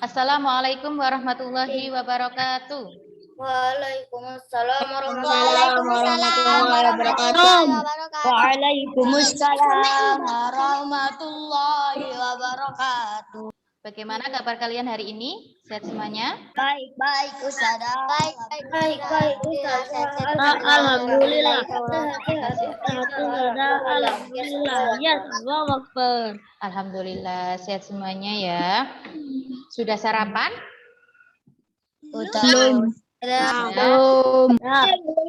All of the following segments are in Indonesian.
Assalamualaikum warahmatullahi wabarakatuh. Waalaikumsalam warahmatullahi wabarakatuh. Waalaikumsalam warahmatullahi wabarakatuh. Bagaimana kabar kalian hari ini? Sehat semuanya? Baik, Ustazah. Baik, Alhamdulillah. Alhamdulillah. Ya, Allahu Akbar. Alhamdulillah sehat semuanya ya. Sudah sarapan? Belum. Belum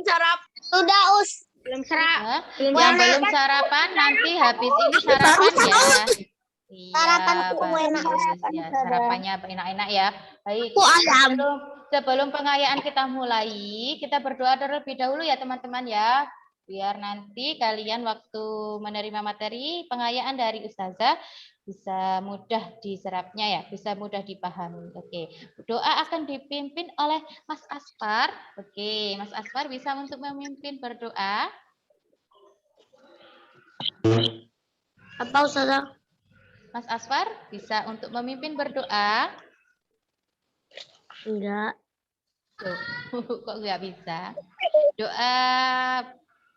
sarap. Sudah, Us. Belum sarap. Yang belum sarapan nanti habis ini sarapan ya. Iya, Sarapan bagus ya. Sarapannya enak-enak ya. Baik. Sebelum pengayaan kita mulai, kita berdoa terlebih dahulu ya teman-teman ya. Biar nanti kalian waktu menerima materi pengayaan dari Ustazah bisa mudah diserapnya ya, bisa mudah dipahami. Oke, doa akan dipimpin oleh Mas Asfar. Oke, Mas Asfar bisa untuk memimpin berdoa. Apa Ustazah? Mas Asfar bisa untuk memimpin berdoa? Enggak. Tuh, kok nggak bisa? Doa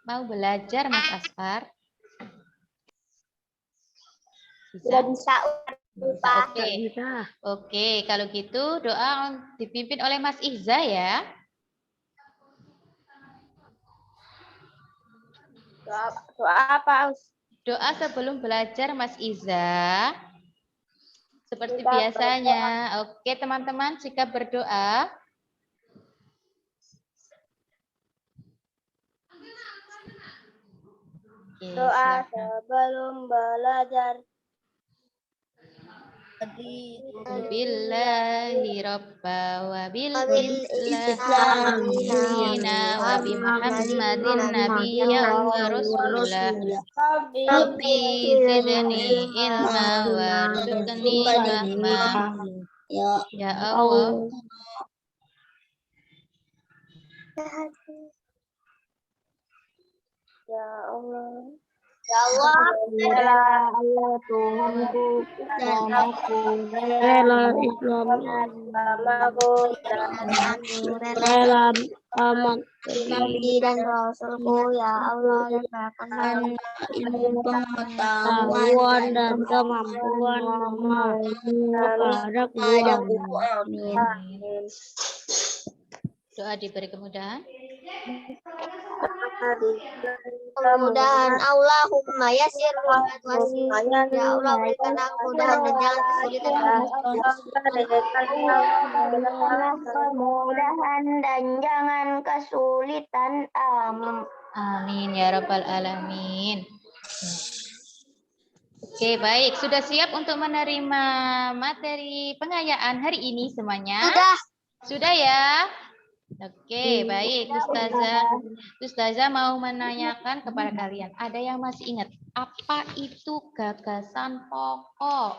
mau belajar Mas Asfar? Bisa? Bisa. Oke. Bisa. Oke, kalau gitu doa dipimpin oleh Mas Ihza ya. Doa apa, Us? Doa sebelum belajar Mas Iza. Seperti biasanya. Oke, teman-teman, sikap berdoa. Oke, Doa silakan. sebelum belajar. Billahi robba wa bil Islam Islamina wa bi Muhammadin nabiyya wa rasulah. Rabbi zidni ilma warzuqni fahma. Ya Allah. Ya Allah. Ya Allah. Ya Allah Tuhanku. Namaku. Rela Islam. Namaku. Rela amat. Nabi dan Rasulku. Ya Allah. Limpahkan ilmu Pengetahuan dan kemampuan kepada keduanya. Amin. Doa diberi kemudahan. Kemudahan Allahumma yasir ya Allah berikan kemudahan dan jangan kesulitan. Kemudahan dan jangan kesulitan. Amin. Amin ya rabbal alamin. Oke, baik. Sudah siap untuk menerima materi pengayaan hari ini semuanya? Sudah. Sudah ya? Oke, baik. Ustazah mau menanyakan kepada kalian. Ada yang masih ingat apa itu gagasan pokok?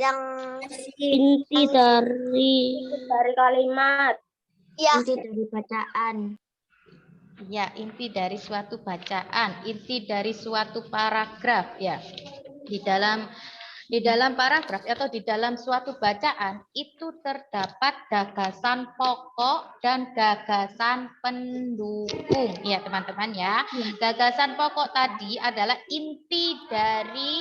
Yang Inti dari kalimat. Ya. inti dari bacaan. Ya, inti dari suatu bacaan, inti dari suatu paragraf ya. Di dalam paragraf atau di dalam suatu bacaan itu terdapat gagasan pokok dan gagasan pendukung. Ya, teman-teman ya. Gagasan pokok tadi adalah inti dari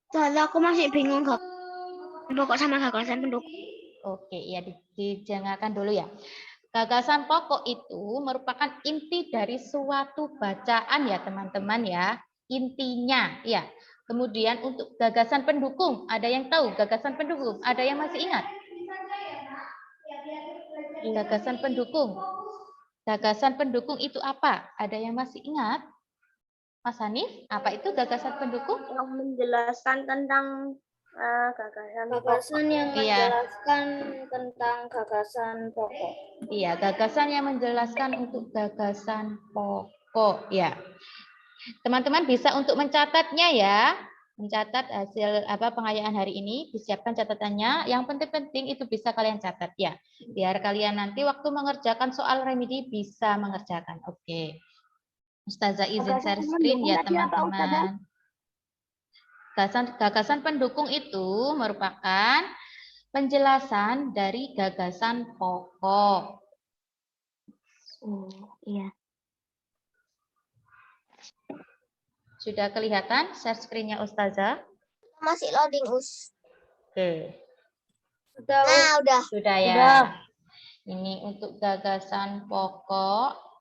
Aku masih bingung pokok sama gagasan pendukung. Oke, ya didengarkan dulu ya. Gagasan pokok itu merupakan inti dari suatu bacaan ya teman-teman ya. Intinya ya. Kemudian untuk gagasan pendukung, ada yang tahu gagasan pendukung? Ada yang masih ingat? Gagasan pendukung. Gagasan pendukung itu apa? Ada yang masih ingat? Mas Hanif, apa itu gagasan pendukung? Yang menjelaskan tentang gagasan yang menjelaskan tentang gagasan pokok. Iya, gagasan yang menjelaskan untuk gagasan pokok ya. Teman-teman bisa untuk mencatatnya ya. Mencatat hasil pengayaan hari ini, disiapkan catatannya. Yang penting-penting itu bisa kalian catat ya. Biar kalian nanti waktu mengerjakan soal remedi bisa mengerjakan. Oke. Ustazah izin share screen ya teman-teman. Gagasan pendukung itu merupakan penjelasan dari gagasan pokok. Iya. Sudah kelihatan share screen-nya Ustazah? Masih loading, Us. Oke. Udah. Sudah ya. Ini untuk gagasan pokok.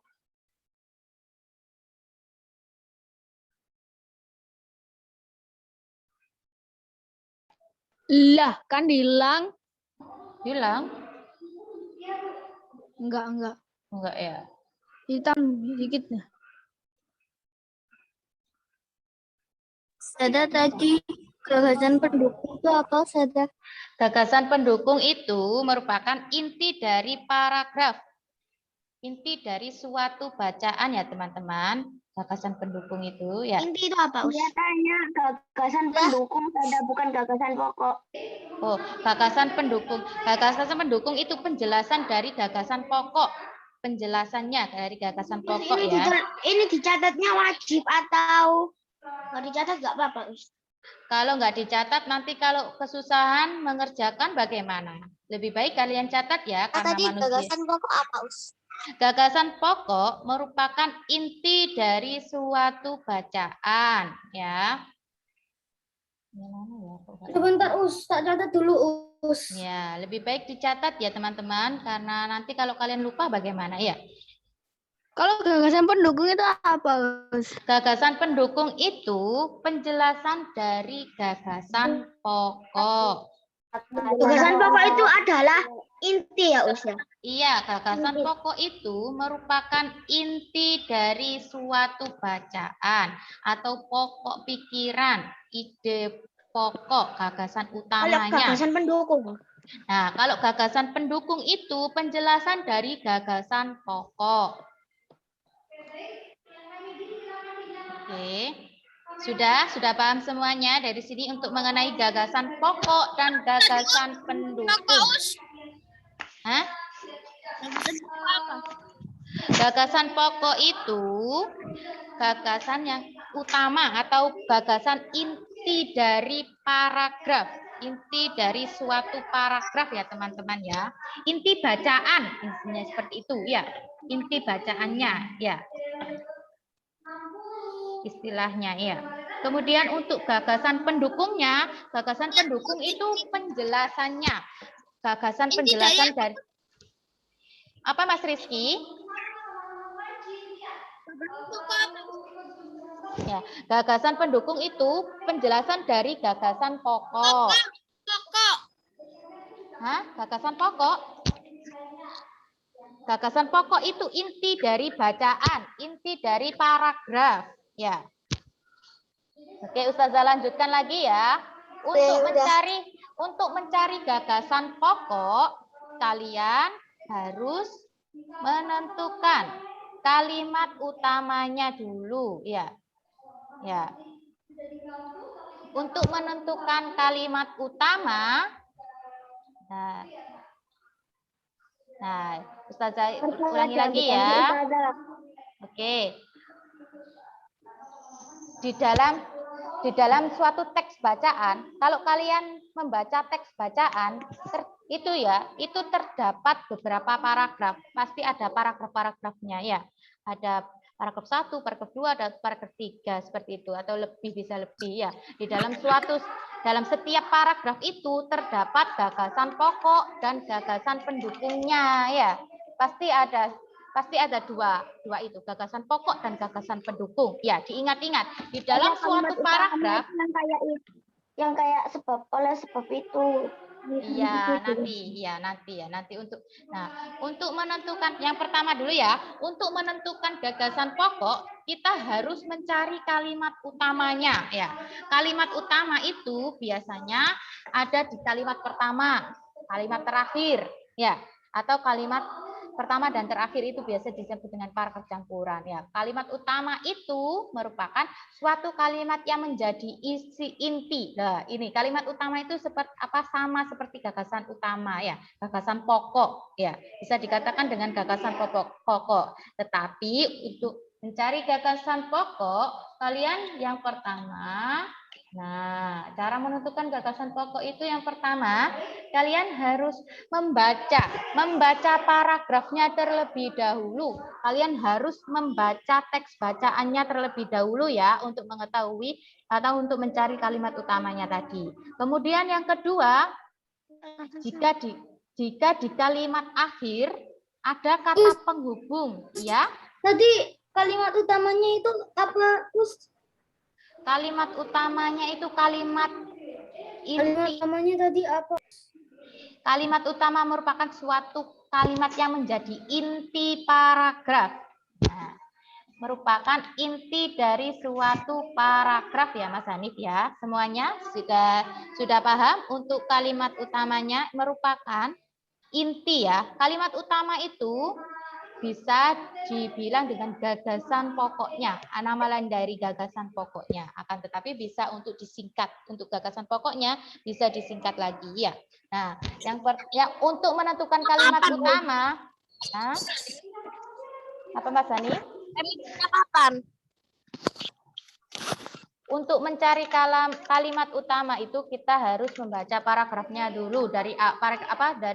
Lah, kan hilang. Hilang? Enggak. Enggak ya. Hitam dikit. Sada tadi gagasan pendukung itu apa, Sada? Gagasan pendukung itu merupakan inti dari paragraf. Inti dari suatu bacaan ya teman-teman. Gagasan pendukung itu ya. Inti itu apa, Us? Tanya gagasan pendukung, Sada, bukan gagasan pokok. Oh, gagasan pendukung. Gagasan pendukung itu penjelasan dari gagasan pokok. Penjelasannya dari gagasan pokok ya. Ini dicatatnya wajib atau nggak dicatat nggak apa-apa, Us? Kalau nggak dicatat, nanti kalau kesusahan mengerjakan bagaimana? Lebih baik kalian catat ya, karena Tadi manusia. gagasan pokok apa, Us? Gagasan pokok merupakan inti dari suatu bacaan, ya. Sebentar, Us, tak catat dulu, Us. Ya, lebih baik dicatat ya teman-teman, karena nanti kalau kalian lupa bagaimana ya. Kalau gagasan pendukung itu apa, Us? Gagasan pendukung itu penjelasan dari gagasan pokok. Gagasan pokok itu adalah inti ya, Us ya? Iya, gagasan pokok itu merupakan inti dari suatu bacaan atau pokok pikiran, ide pokok, gagasan Kalau utamanya. gagasan pendukung. Nah, kalau gagasan pendukung itu penjelasan dari gagasan pokok. Oke. Sudah paham semuanya dari sini untuk mengenai gagasan pokok dan gagasan pendukung. Hah? Gagasan pokok itu gagasan yang utama atau gagasan inti dari paragraf, inti dari suatu paragraf ya teman-teman ya. Inti bacaan, intinya seperti itu ya. Inti bacaannya ya. Istilahnya ya. Kemudian untuk gagasan pendukungnya, gagasan pendukung itu penjelasannya. Gagasan penjelasan dari apa Mas Rizky? Ya, gagasan pendukung itu penjelasan dari gagasan pokok. Hah? Gagasan pokok? Gagasan pokok itu inti dari bacaan, inti dari paragraf. Ya. Oke, Ustazah lanjutkan lagi ya. Untuk mencari gagasan pokok, kalian harus menentukan kalimat utamanya dulu, ya. Ya. Untuk menentukan kalimat utama, nah, Ustazah ulangi lagi ya. Oke. Di dalam suatu teks bacaan, kalau kalian membaca teks bacaan, itu terdapat beberapa paragraf. Pasti ada paragraf-paragrafnya ya. Ada paragraf 1, paragraf 2, ada paragraf 3 seperti itu atau lebih bisa lebih ya. Di dalam setiap paragraf itu terdapat gagasan pokok dan gagasan pendukungnya ya. Pasti ada dua itu, gagasan pokok dan gagasan pendukung. Ya, diingat-ingat di dalam suatu paragraf yang kayak sebab oleh sebab itu. Iya, nanti untuk menentukan yang pertama dulu ya, untuk menentukan gagasan pokok, kita harus mencari kalimat utamanya ya. Kalimat utama itu biasanya ada di kalimat pertama, kalimat terakhir ya, atau kalimat pertama dan terakhir itu biasa disebut dengan paragraf campuran ya. Kalimat utama itu merupakan suatu kalimat yang menjadi isi inti. Nah, ini kalimat utama itu sama seperti gagasan utama ya, gagasan pokok ya. Bisa dikatakan dengan gagasan pokok. Tetapi untuk mencari gagasan pokok, kalian yang pertama Nah, cara menentukan gagasan pokok itu yang pertama, kalian harus membaca paragrafnya terlebih dahulu. Kalian harus membaca teks bacaannya terlebih dahulu ya, untuk mengetahui atau untuk mencari kalimat utamanya tadi. Kemudian yang kedua, jika di kalimat akhir ada kata penghubung, ya. Tadi kalimat utamanya itu apa, Us? Kalimat utamanya itu kalimat Kalimat inti. utamanya tadi apa? Kalimat utama merupakan suatu kalimat yang menjadi inti paragraf. Nah, merupakan inti dari suatu paragraf ya Mas Hanif ya. Semuanya sudah paham untuk kalimat utamanya merupakan inti ya. Kalimat utama itu bisa dibilang dengan gagasan pokoknya, nama lain dari gagasan pokoknya. Akan tetapi bisa untuk disingkat, untuk gagasan pokoknya bisa disingkat lagi ya. Nah, untuk menentukan kalimat utama, nah, apa Mas Hani? Kapan? Untuk mencari kalimat utama itu kita harus membaca paragrafnya dulu dari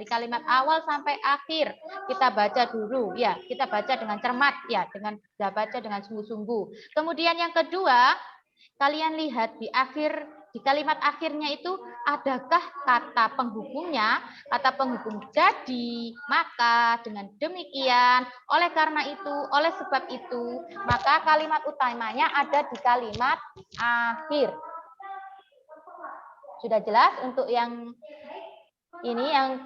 kalimat awal sampai akhir. Kita baca dulu ya, kita baca dengan cermat ya, baca dengan sungguh-sungguh. Kemudian yang kedua, kalian lihat di kalimat akhirnya itu adakah kata penghubungnya, kata penghubung jadi, maka, dengan demikian, oleh karena itu, oleh sebab itu, maka kalimat utamanya ada di kalimat akhir. Sudah jelas untuk yang ini, yang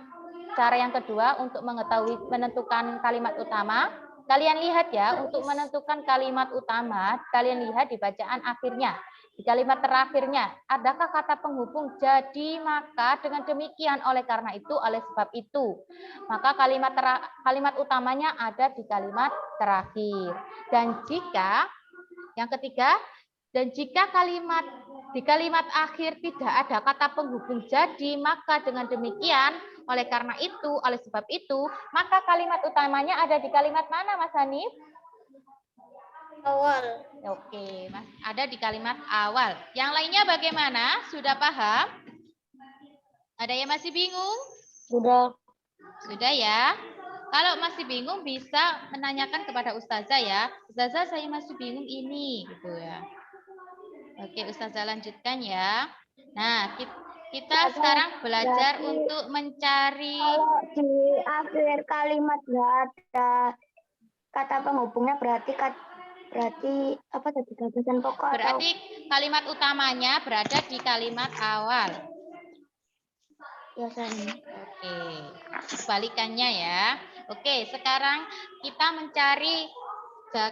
cara yang kedua untuk mengetahui menentukan kalimat utama. Kalian lihat ya, untuk menentukan kalimat utama, kalian lihat di bacaan akhirnya. Di kalimat terakhirnya, adakah kata penghubung jadi, maka, dengan demikian, oleh karena itu, oleh sebab itu. Maka kalimat utamanya ada di kalimat terakhir. Dan jika, yang ketiga, dan jika di kalimat akhir tidak ada kata penghubung jadi, maka dengan demikian, oleh karena itu, oleh sebab itu, maka kalimat utamanya ada di kalimat mana, Mas Hanif? Awal. Oke, Mas, ada di kalimat awal. Yang lainnya bagaimana? Sudah paham? Ada yang masih bingung? Sudah. Sudah ya. Kalau masih bingung bisa menanyakan kepada Ustazah ya. Ustazah, saya masih bingung ini, gitu ya. Oke, Ustazah lanjutkan ya. Nah, kita sekarang belajar untuk mencari. Kalau di akhir kalimat nggak ada kata penghubungnya, berarti apa tadi gagasan pokok? Berarti kalimat utamanya berada di kalimat awal. Ya, San. Oke, kebalikannya ya. Oke, sekarang kita mencari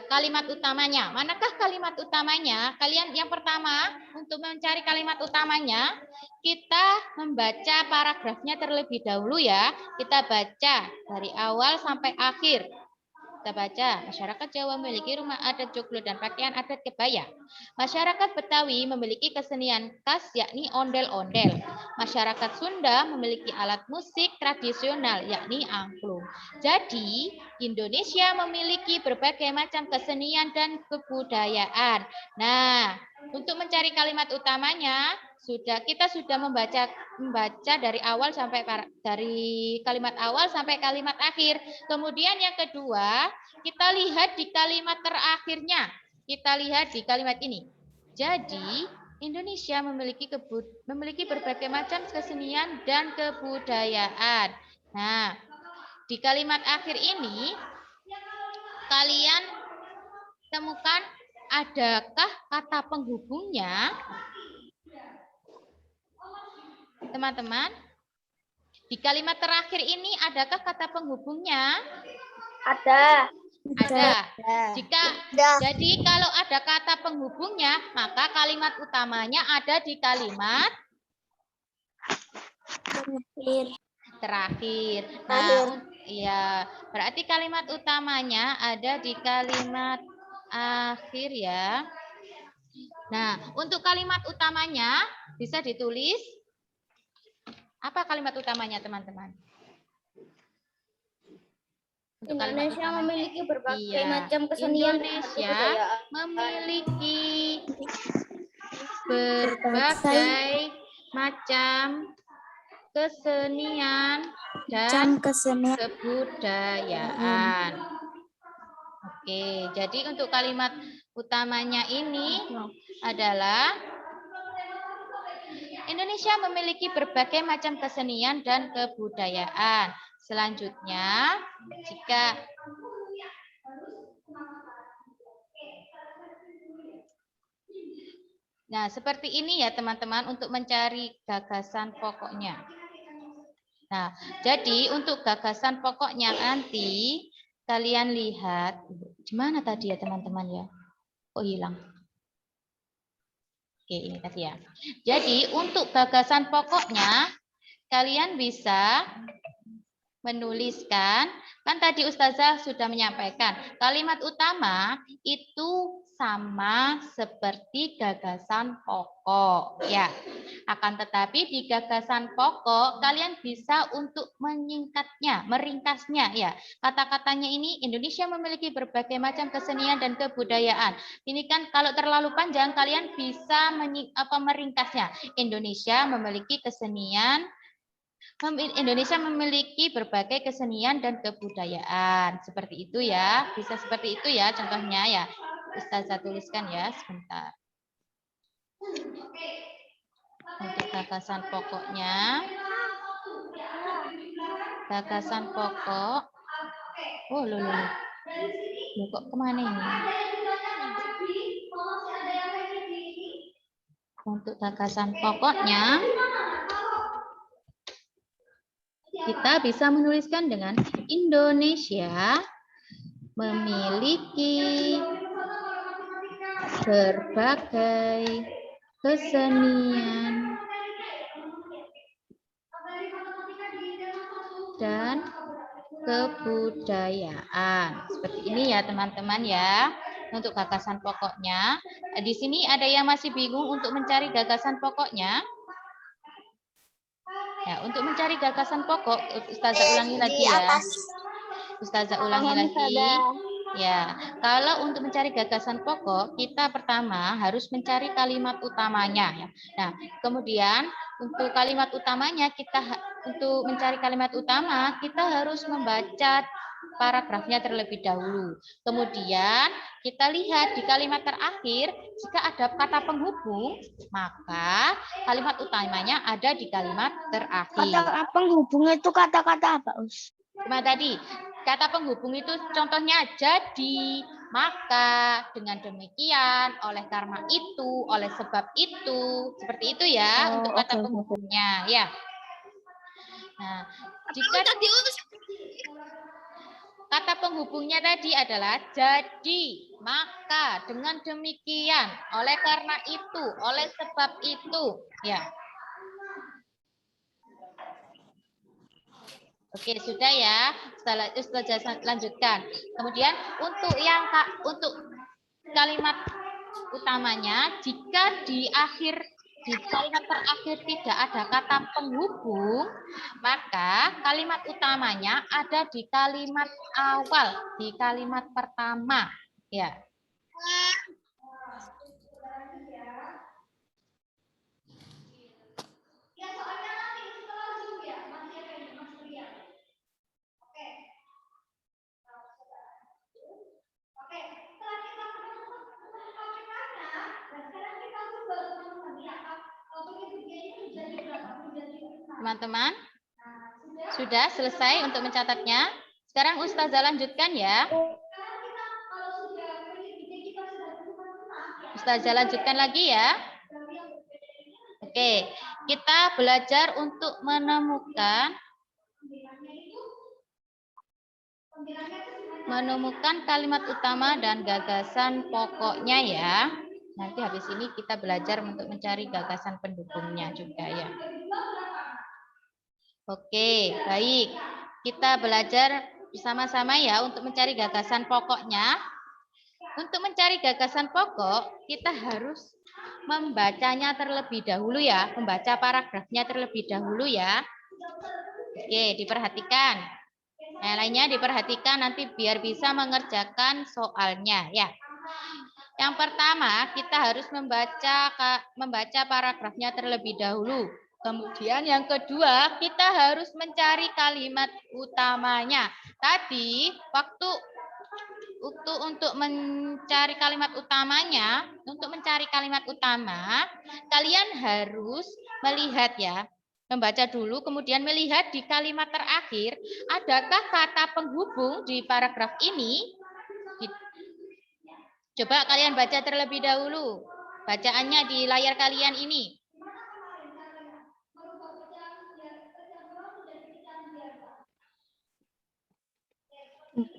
kalimat utamanya. Manakah kalimat utamanya? Kalian yang pertama, untuk mencari kalimat utamanya, kita membaca paragrafnya terlebih dahulu ya. Kita baca dari awal sampai akhir. Kita baca, masyarakat Jawa memiliki rumah adat joglo dan pakaian adat kebaya. Masyarakat Betawi memiliki kesenian khas yakni ondel-ondel. Masyarakat Sunda memiliki alat musik tradisional yakni angklung. Jadi, Indonesia memiliki berbagai macam kesenian dan kebudayaan. Nah, untuk mencari kalimat utamanya, kita sudah membaca dari kalimat awal sampai kalimat akhir. Kemudian yang kedua, kita lihat di kalimat terakhirnya. Kita lihat di kalimat ini. Jadi, Indonesia memiliki berbagai macam kesenian dan kebudayaan. Nah, di kalimat akhir ini, kalian temukan adakah kata penghubungnya? Teman-teman, di kalimat terakhir ini adakah kata penghubungnya? Ada. Jadi kalau ada kata penghubungnya, maka kalimat utamanya ada di kalimat terakhir. Nah, ya, berarti kalimat utamanya ada di kalimat akhir ya. Nah, untuk kalimat utamanya bisa ditulis. Apa kalimat utamanya, teman-teman? Indonesia memiliki berbagai macam kesenian. Indonesia memiliki berbagai macam kesenian dan kebudayaan. Oke, jadi untuk kalimat utamanya ini adalah Indonesia memiliki berbagai macam kesenian dan kebudayaan. Selanjutnya, jika nah, seperti ini ya teman-teman untuk mencari gagasan pokoknya. Nah, jadi untuk gagasan pokoknya nanti kalian lihat di mana tadi ya teman-teman ya? Kok hilang? Oke, ini tadi ya. Jadi untuk gagasan pokoknya kalian bisa menuliskan, kan tadi Ustazah sudah menyampaikan, kalimat utama itu sama seperti gagasan pokok, ya. Akan tetapi di gagasan pokok kalian bisa untuk menyingkatnya, meringkasnya, ya. Kata-katanya ini Indonesia memiliki berbagai macam kesenian dan kebudayaan. Ini kan kalau terlalu panjang kalian bisa meringkasnya. Indonesia memiliki Indonesia memiliki berbagai kesenian dan kebudayaan. Seperti itu ya. Bisa seperti itu ya contohnya ya. Ustazah tuliskan ya sebentar. Untuk gagasan pokoknya. Gagasan pokok. Oh, loh. Loh kok kemana ini? Untuk gagasan pokoknya. Kita bisa menuliskan dengan Indonesia memiliki berbagai kesenian dan kebudayaan. Seperti ini ya teman-teman ya. Untuk gagasan pokoknya. Di sini ada yang masih bingung untuk mencari gagasan pokoknya. Ya, untuk mencari gagasan pokok, Ustazah ulangi lagi ya. Ustazah ulangi lagi. Ya, kalau untuk mencari gagasan pokok, kita pertama harus mencari kalimat utamanya. Ya. Nah, kemudian untuk kalimat utamanya untuk mencari kalimat utama kita harus membaca paragrafnya terlebih dahulu. Kemudian kita lihat di kalimat terakhir, jika ada kata penghubung, maka kalimat utamanya ada di kalimat terakhir. Kata penghubung itu kata-kata apa, Us? Cuma tadi, kata penghubung itu contohnya jadi, maka, dengan demikian, oleh karena itu, oleh sebab itu, seperti itu ya untuk kata penghubungnya ya. Nah, jika kata penghubungnya tadi adalah jadi, maka, dengan demikian, oleh karena itu, oleh sebab itu, ya. Oke, sudah ya. Ustazah lanjutkan. Kemudian untuk kalimat utamanya, jika di kalimat terakhir tidak ada kata penghubung, maka kalimat utamanya ada di kalimat awal, di kalimat pertama, ya. Teman-teman, sudah selesai untuk mencatatnya? Sekarang Ustazah lanjutkan ya. Ustazah lanjutkan lagi ya. Oke, kita belajar untuk menemukan kalimat utama dan gagasan pokoknya ya. Nanti habis ini kita belajar untuk mencari gagasan pendukungnya juga ya. Oke, baik. Kita belajar bersama-sama ya untuk mencari gagasan pokoknya. Untuk mencari gagasan pokok, kita harus membacanya terlebih dahulu ya. Membaca paragrafnya terlebih dahulu ya. Oke, diperhatikan. Yang lainnya diperhatikan nanti biar bisa mengerjakan soalnya ya. Yang pertama, kita harus membaca paragrafnya terlebih dahulu. Kemudian yang kedua, kita harus mencari kalimat utamanya. Tadi waktu untuk mencari kalimat utamanya, kalian harus melihat ya. Membaca dulu, kemudian melihat di kalimat terakhir, adakah kata penghubung di paragraf ini? Coba kalian baca terlebih dahulu. Bacaannya di layar kalian ini.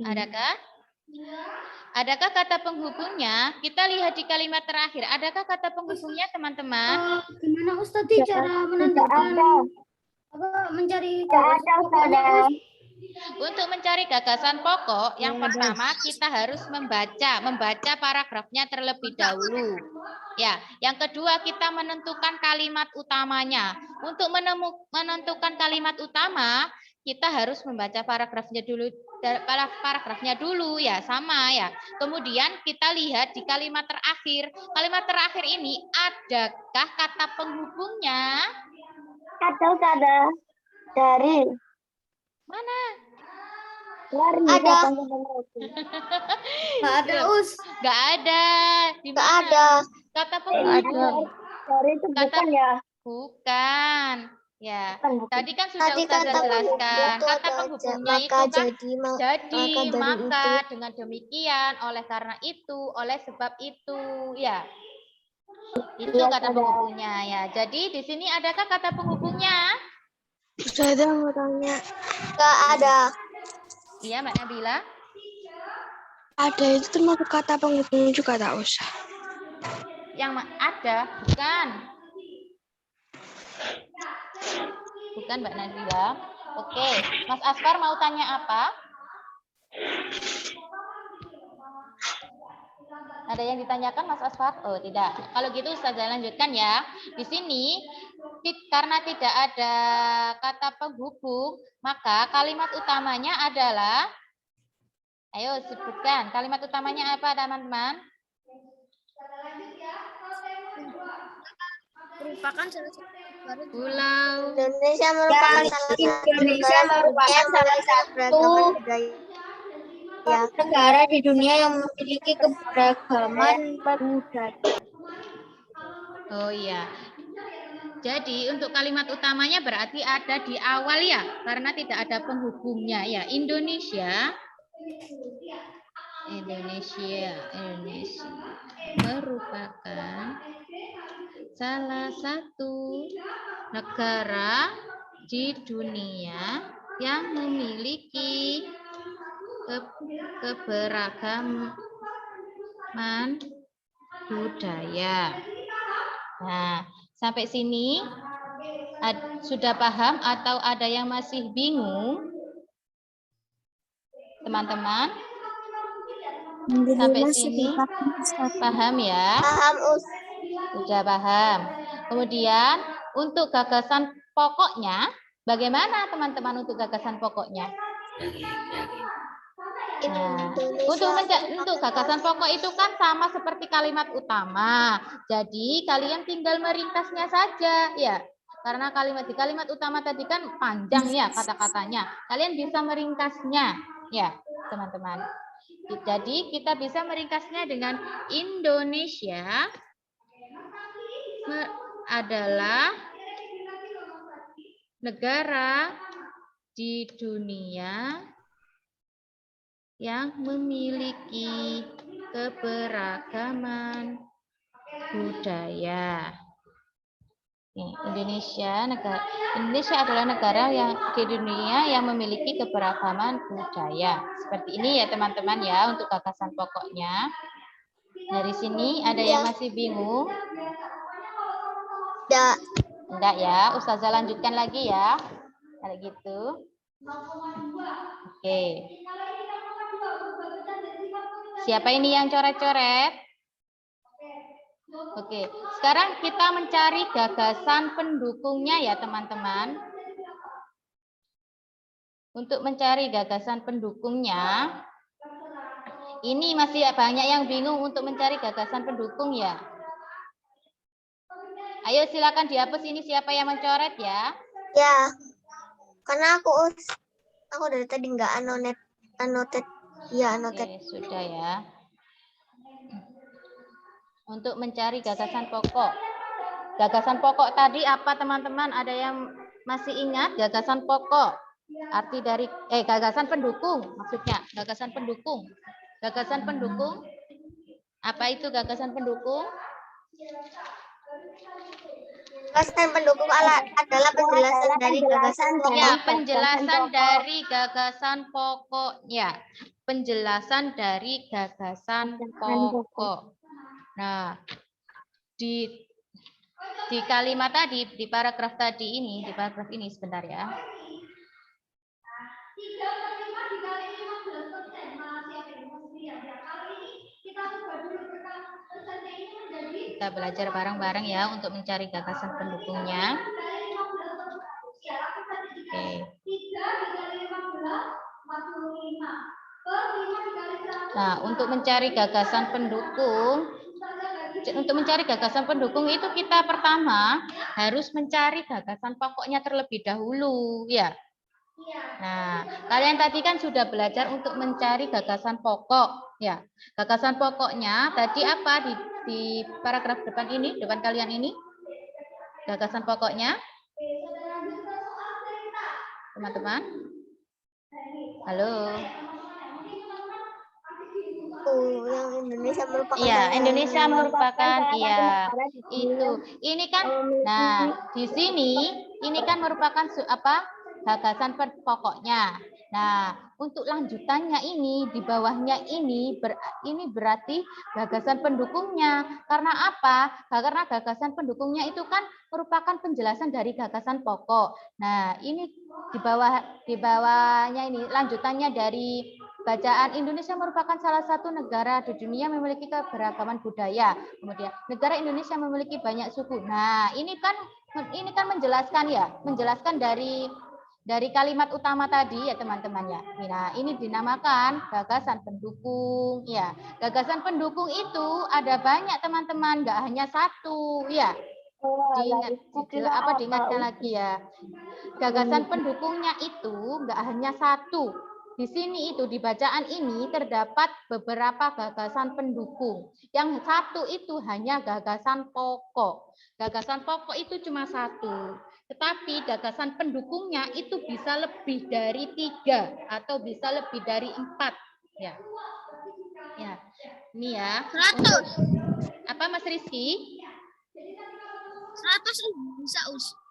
Adakah? Adakah kata penghubungnya? Kita lihat di kalimat terakhir. Adakah kata penghubungnya, teman-teman? Gimana Ustadz cara menentukan mencari Untuk mencari gagasan pokok, yang pertama kita harus membaca paragrafnya terlebih dahulu. Ya, yang kedua kita menentukan kalimat utamanya. Untuk menentukan kalimat utama, kita harus membaca paragrafnya dulu ya, sama ya. Kemudian kita lihat di kalimat terakhir. Kalimat terakhir ini adakah kata penghubungnya? Ada dari Mana? ada. Nggak ada Nggak ada. Di Nggak mana? ada. Kata penghubung. Dari itu bukan ya? Bukan. Ya. Bukan. Tadi kan sudah Ustazah jelaskan. Kata penghubungnya itu kan jadi, maka, dengan demikian, oleh karena itu, oleh sebab itu, ya. Itu Iya, kata ada. penghubungnya ya. Jadi di sini adakah kata penghubungnya? Ustazah mau tanya. Nggak ada. Iya, Mbak Nabila. Ada itu termasuk kata penghubung juga tak usah. Yang ada, bukan. Bukan, Mbak Nabila. Oke, Mas Asfar mau tanya apa? Ada yang ditanyakan, Mas Asfar? Oh, tidak. Kalau gitu saya lanjutkan ya. Di sini, karena tidak ada kata penghubung, maka kalimat utamanya adalah, ayo sebutkan. Kalimat utamanya apa, teman-teman? Merupakan salah satu Pulau. Indonesia merupakan salah satu negara di dunia yang memiliki keberagaman budaya. Oh iya. Jadi untuk kalimat utamanya berarti ada di awal ya, karena tidak ada penghubungnya ya. Indonesia merupakan salah satu negara di dunia yang memiliki keberagaman budaya. Nah, sampai sini sudah paham atau ada yang masih bingung? Teman-teman? Sampai sini paham ya? Paham, Sudah paham. Kemudian untuk gagasan pokoknya, bagaimana teman-teman untuk gagasan pokoknya? Nah, untuk gagasan pokok itu kan sama seperti kalimat utama. Jadi kalian tinggal meringkasnya saja ya. Karena di kalimat utama tadi kan panjang ya kata-katanya. Kalian bisa meringkasnya ya, teman-teman. Jadi kita bisa meringkasnya dengan Indonesia adalah negara di dunia yang memiliki keberagaman budaya. Indonesia adalah negara yang di dunia yang memiliki keberagaman budaya. Seperti ini ya teman-teman ya untuk gagasan pokoknya. Dari sini ada yang masih bingung? Enggak ya, Ustazah lanjutkan lagi ya. Kayak gitu. Oke. Siapa ini yang coret-coret? Oke, sekarang kita mencari gagasan pendukungnya ya teman-teman. Untuk mencari gagasan pendukungnya, Ini masih banyak yang bingung untuk mencari gagasan pendukung ya. Ayo silakan dihapus ini siapa yang mencoret ya. Ya, karena aku dari tadi nggak anotet. Ya, anotet. Oke, sudah ya. Untuk mencari gagasan pokok. Gagasan pokok tadi apa teman-teman? Ada yang masih ingat gagasan pokok? Arti dari gagasan pendukung maksudnya. Gagasan pendukung. Gagasan pendukung. Apa itu gagasan pendukung? Gagasan pendukung adalah penjelasan dari gagasan pokok. Ya, penjelasan dari gagasan pokoknya. Penjelasan dari gagasan pokok. Nah, di kalimat tadi, di paragraf ini sebentar ya. Kita belajar bareng-bareng ya untuk mencari gagasan pendukungnya. Oke. Nah, untuk mencari gagasan pendukung itu kita pertama harus mencari gagasan pokoknya terlebih dahulu ya. Nah, kalian tadi kan sudah belajar untuk mencari gagasan pokok ya. Gagasan pokoknya tadi apa di paragraf depan kalian ini? Gagasan pokoknya? Teman-teman? Halo. Yang Indonesia merupakan Indonesia merupakan itu. Ini kan di sini ini kan merupakan gagasan pokoknya. Nah, untuk lanjutannya ini di bawahnya ini berarti gagasan pendukungnya. Karena apa? Karena gagasan pendukungnya itu kan merupakan penjelasan dari gagasan pokok. Nah, ini di bawahnya ini lanjutannya dari bacaan Indonesia merupakan salah satu negara di dunia memiliki keberagaman budaya. Kemudian negara Indonesia memiliki banyak suku. Nah, ini kan menjelaskan dari kalimat utama tadi ya teman-teman ya. Nah, ini dinamakan gagasan pendukung ya. Gagasan pendukung itu ada banyak teman-teman, nggak hanya satu ya. Diingatkan lagi ya. Gagasan pendukungnya itu nggak hanya satu. Di sini itu di bacaan ini terdapat beberapa gagasan pendukung. Yang satu itu hanya gagasan pokok. Gagasan pokok itu cuma satu. Tetapi gagasan pendukungnya itu bisa lebih dari 3 atau bisa lebih dari 4. Ya. Ini ya. 100. Apa Mas Rizky? 100 bisa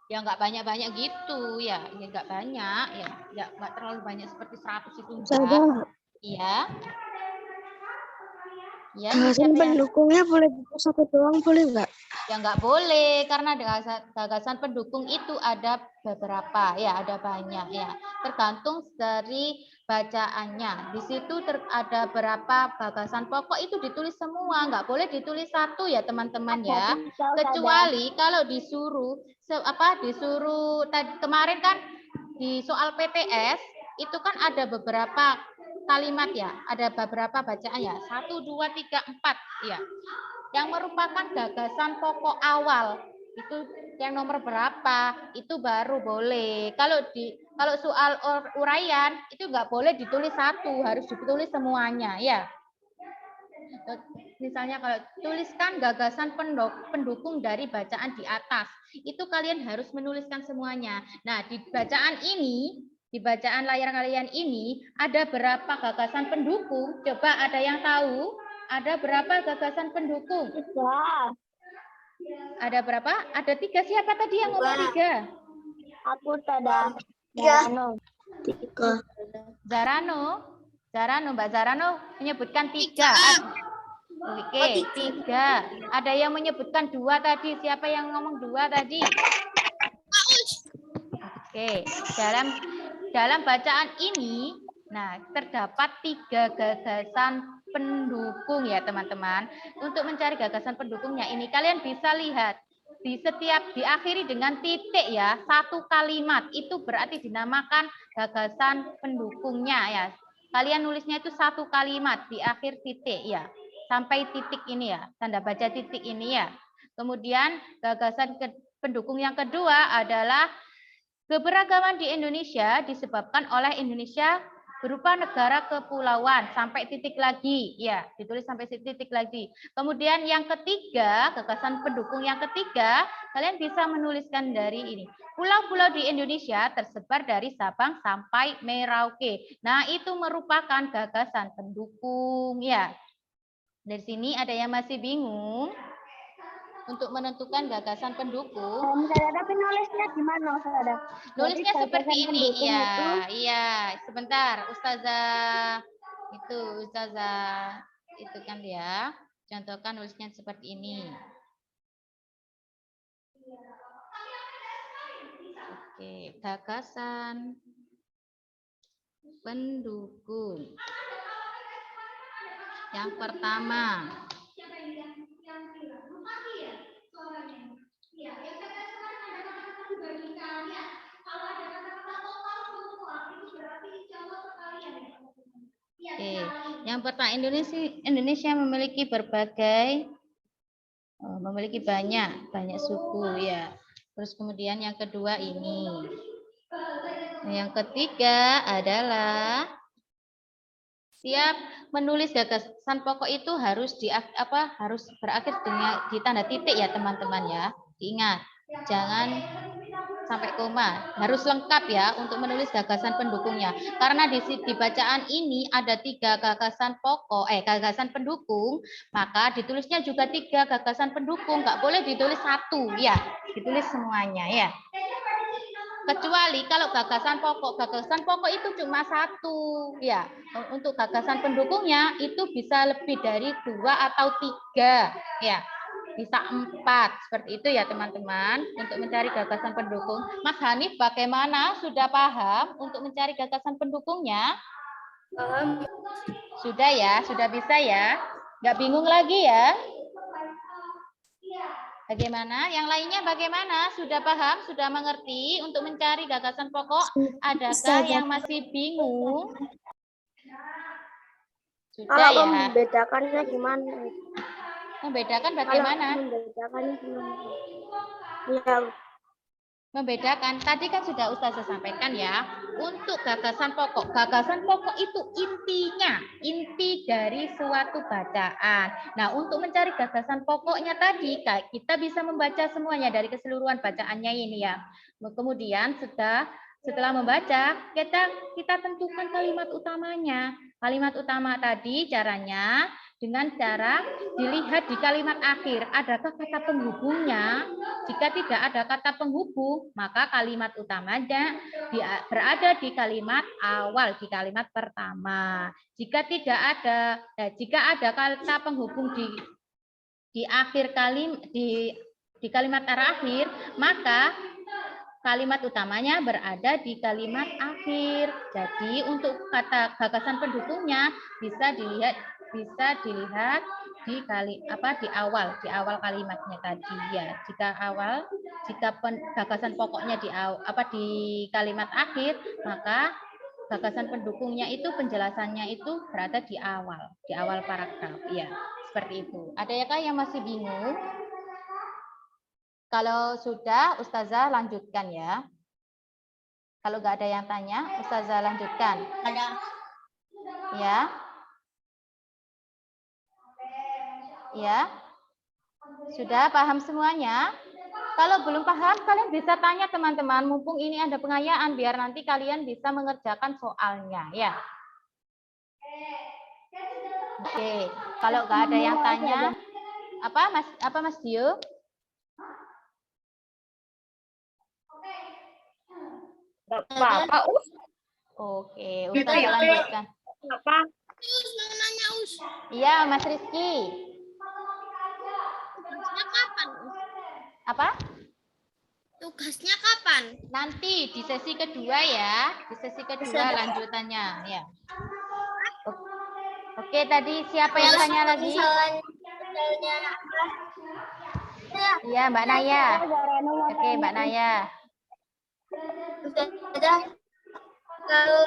Ya nggak banyak-banyak gitu ya nggak banyak ya nggak terlalu banyak seperti 100 itu enggak. Iya. Ya, gagasan pendukungnya boleh satu doang boleh nggak? Ya nggak boleh karena gagasan pendukung itu ada beberapa ya ada banyak ya tergantung dari bacaannya. Di situ ada berapa gagasan pokok itu ditulis semua nggak boleh ditulis satu ya teman-teman ya kecuali kalau disuruh tadi kemarin kan di soal PTS itu kan ada beberapa kalimat ya ada beberapa bacaan ya 1, 2, 3, 4 ya yang merupakan gagasan pokok awal itu yang nomor berapa itu baru boleh kalau soal uraian itu nggak boleh ditulis satu harus ditulis semuanya ya misalnya kalau tuliskan gagasan pendukung dari bacaan di atas itu kalian harus menuliskan semuanya. Nah di bacaan layar kalian ini ada berapa gagasan pendukung coba ada yang tahu ada berapa gagasan pendukung? Ada berapa? Ada 3. Siapa tadi yang ngomong 3? Aku tada. 3. Zarano, Mbak Zarano menyebutkan 3. Oke, 3. Ada yang menyebutkan 2 tadi. Siapa yang ngomong 2 tadi? Oke, dalam bacaan ini, nah terdapat 3 gagasan pendukung ya teman-teman. Untuk mencari gagasan pendukungnya ini kalian bisa lihat diakhiri dengan titik ya, satu kalimat itu berarti dinamakan gagasan pendukungnya ya. Kalian nulisnya itu satu kalimat di akhir titik ya. Sampai titik ini ya, tanda baca titik ini ya. Kemudian gagasan pendukung yang kedua adalah keberagaman di Indonesia disebabkan oleh Indonesia berupa negara kepulauan sampai titik lagi ya, ditulis sampai titik lagi. Kemudian yang ketiga, gagasan pendukung yang ketiga, kalian bisa menuliskan dari ini. Pulau-pulau di Indonesia tersebar dari Sabang sampai Merauke. Nah, itu merupakan gagasan pendukung ya. Dari sini ada yang masih bingung? Untuk menentukan gagasan pendukung. Tapi nulisnya gimana, Ustazah? Nulisnya seperti ini, iya. Iya, sebentar, Ustazah itu kan ya. Contohkan nulisnya seperti ini. Oke, gagasan pendukung. Yang pertama. Oke, yang pertama Indonesia memiliki banyak suku ya. Terus kemudian yang kedua ini. Yang ketiga adalah siap menulis gagasan pokok itu harus harus berakhir dengan di tanda titik ya teman-teman ya. Diingat, jangan sampai koma, harus lengkap ya untuk menulis gagasan pendukungnya. Karena di bacaan ini ada 3 gagasan pokok, gagasan pendukung, maka ditulisnya juga 3 gagasan pendukung, nggak boleh ditulis 1 ya, ditulis semuanya ya. Kecuali kalau gagasan pokok itu cuma 1 ya. Untuk gagasan pendukungnya itu bisa lebih dari 2 atau 3 ya. Bisa 4 seperti itu ya teman-teman untuk mencari gagasan pendukung. Mas Hanif bagaimana? Sudah paham untuk mencari gagasan pendukungnya? Paham. Sudah ya, sudah bisa ya. Nggak bingung lagi ya? Bagaimana? Yang lainnya bagaimana? Sudah paham? Sudah mengerti untuk mencari gagasan pokok? Adakah yang masih bingung? Sudah ya? Membedakannya gimana? Membedakan bagaimana? Membedakannya gimana? Ya. Membedakan, tadi kan sudah Ustazah sampaikan ya, untuk gagasan pokok itu inti dari suatu bacaan. Nah, untuk mencari gagasan pokoknya tadi, kita bisa membaca semuanya dari keseluruhan bacaannya ini ya. Kemudian setelah membaca, kita tentukan kalimat utamanya. Kalimat utama tadi caranya dengan cara dilihat di kalimat akhir, adakah kata penghubungnya? Jika tidak ada kata penghubung, maka kalimat utamanya berada di kalimat awal, di kalimat pertama. Jika ada kata penghubung di akhir di kalimat terakhir, maka kalimat utamanya berada di kalimat akhir. Jadi untuk kata gagasan pendukungnya bisa dilihat di awal kalimatnya tadi ya. Jika gagasan pokoknya di kalimat akhir, maka gagasan pendukungnya itu penjelasannya itu berada di awal paragraf ya. Seperti itu. Adakah yang masih bingung? Kalau sudah, Ustazah lanjutkan ya. Kalau nggak ada yang tanya, Ustazah lanjutkan. Ada. Ya. Ya. Sudah paham semuanya? Kalau belum paham, kalian bisa tanya teman-teman. Mumpung ini ada pengayaan, biar nanti kalian bisa mengerjakan soalnya. Ya. Oke. Kalau nggak ada yang tanya, apa Mas Dio? Apa? Oke, Ustazah lanjutkan. Apa? Iya, Mas Rizky. Tugasnya kapan? Apa? Tugasnya kapan? Nanti di sesi kedua ya. Di sesi kedua lanjutannya ya. Oke, tadi siapa yang tanya lagi? Iya, Mbak Naya. Oke, Mbak Naya. Kalau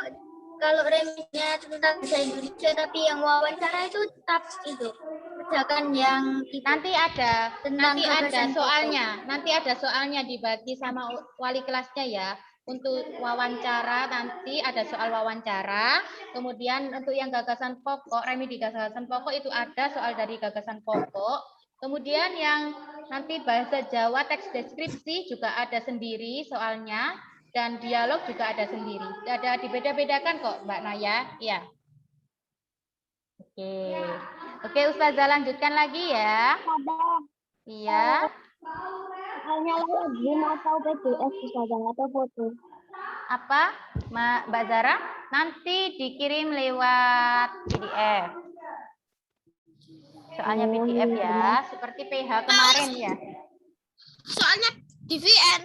Kalau remedinya tentang bahasa Indonesia, tapi yang wawancara itu tetap itu. Kerjakan yang Nanti ada gagasan soalnya. Nanti ada soalnya dibagi sama wali kelasnya ya. Untuk wawancara nanti ada soal wawancara. Kemudian untuk yang gagasan pokok, remedi gagasan pokok itu ada soal dari gagasan pokok. Kemudian yang nanti bahasa Jawa teks deskripsi juga ada sendiri soalnya. Dan dialog juga ada sendiri. Ada dibeda-bedakan kok Mbak Naya. Ya. Oke, Ustazah lanjutkan lagi ya. Ada. Iya. Hanya login atau PDF Ustazah atau foto. Apa, Mbak Zara? Nanti dikirim lewat PDF. Soalnya PDF ya, seperti PH kemarin ya. Soalnya di VN.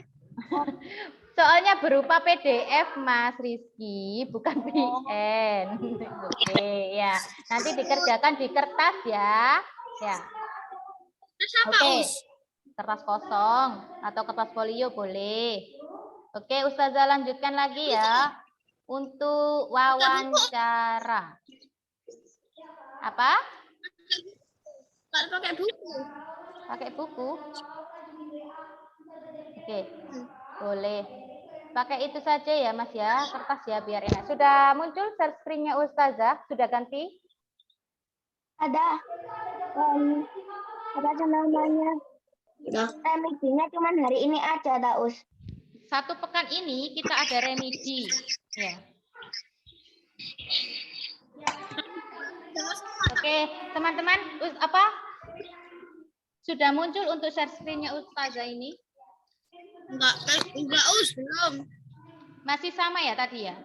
Soalnya berupa PDF, Mas Rizky, bukan VN. Oke, ya. Nanti dikerjakan di kertas ya. Ya. Oke. Kertas kosong atau kertas folio boleh. Oke, Ustazah lanjutkan lagi ya. Untuk wawancara. Apa? Kalau pakai buku. Pakai buku? Oke, boleh. Pakai itu saja ya, Mas ya. Kertas ya, biar enak. Sudah muncul share screen-nya Ustazah? Sudah ganti? Ada. Apa namanya? Remedinya cuma hari ini aja, Daus. Satu pekan ini kita ada remedi. Ya. Oke, teman-teman, apa? Sudah muncul untuk share screen-nya Ustazah ini? Enggak, belum. Masih sama ya tadi ya?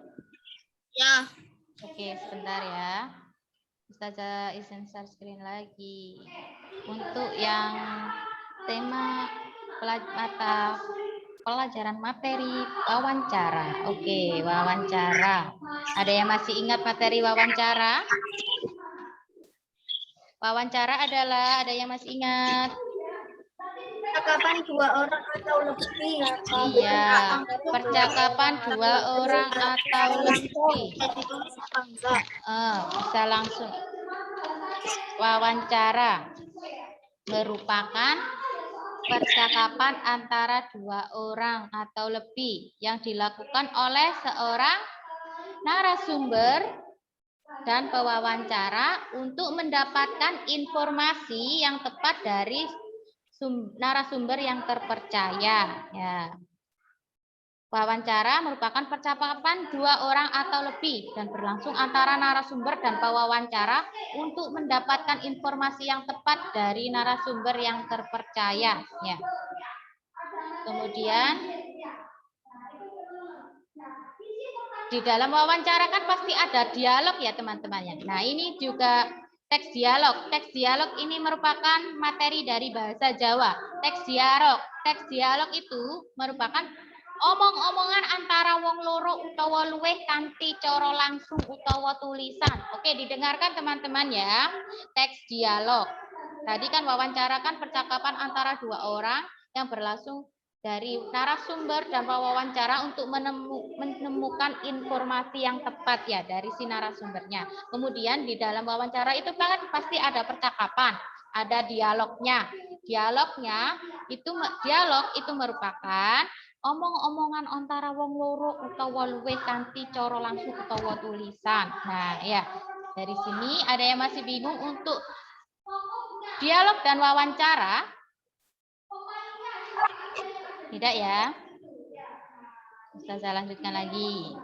Ya. Oke, sebentar ya. Ustazah izin share screen lagi. Untuk yang tema mata pelajaran materi wawancara. Oke, wawancara. Ada yang masih ingat materi wawancara? Wawancara adalah, ada yang masih ingat? Percakapan dua orang atau lebih. Iya, percakapan dua orang atau lebih. Bisa langsung. Wawancara merupakan percakapan antara dua orang atau lebih yang dilakukan oleh seorang narasumber dan pewawancara untuk mendapatkan informasi yang tepat dari narasumber yang terpercaya. Ya. Wawancara merupakan percakapan dua orang atau lebih dan berlangsung antara narasumber dan pewawancara untuk mendapatkan informasi yang tepat dari narasumber yang terpercaya. Ya. Kemudian di dalam wawancara kan pasti ada dialog ya teman-teman. Nah ini juga teks dialog. Teks dialog ini merupakan materi dari bahasa Jawa. Teks dialog itu merupakan omong-omongan antara wong loro utawa luweh kanthi cara langsung utawa tulisan. Oke, didengarkan teman-teman ya. Teks dialog. Tadi kan wawancara kan percakapan antara dua orang yang berlangsung dari narasumber dan pewawancara untuk menemukan informasi yang tepat ya dari si narasumbernya. Kemudian di dalam wawancara itu kan pasti ada percakapan, ada dialognya. Dialog itu merupakan omong-omongan antara wong loro utawa luwih kanthi cara langsung utawa tulisan. Nah, ya. Dari sini ada yang masih bingung untuk dialog dan wawancara? Tidak ya? Ustazah lanjutkan lagi.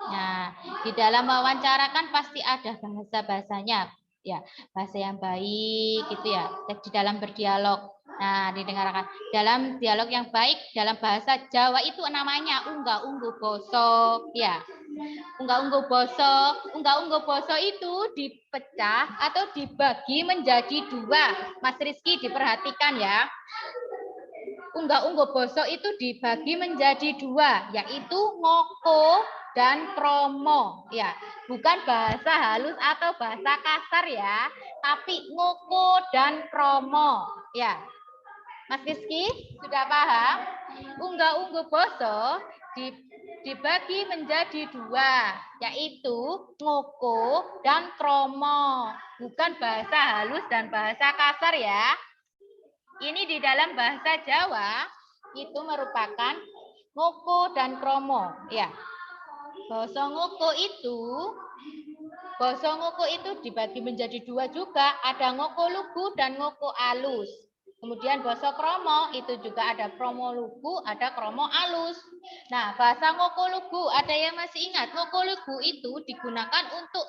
Nah, di dalam wawancara kan pasti ada bahasa-bahasanya. Ya, bahasa yang baik gitu ya. Di dalam berdialog. Nah, didengarkan. Dalam dialog yang baik dalam bahasa Jawa itu namanya unggah-ungguh boso, ya. Unggah-ungguh boso itu dipecah atau dibagi menjadi dua. Mas Rizky diperhatikan ya. Unggah-ungguh boso itu dibagi menjadi dua, yaitu ngoko dan kromo. Ya, bukan bahasa halus atau bahasa kasar ya, tapi ngoko dan kromo. Ya, Mas Rizky sudah paham? Unggah-ungguh boso dibagi menjadi dua, yaitu ngoko dan kromo. Bukan bahasa halus dan bahasa kasar ya. Ini di dalam bahasa Jawa itu merupakan ngoko dan kromo. Ya, basa ngoko itu dibagi menjadi dua juga. Ada ngoko lugu dan ngoko alus. Kemudian basa kromo itu juga ada kromo lugu, ada kromo alus. Nah, bahasa ngoko lugu, ada yang masih ingat? Ngoko lugu itu digunakan untuk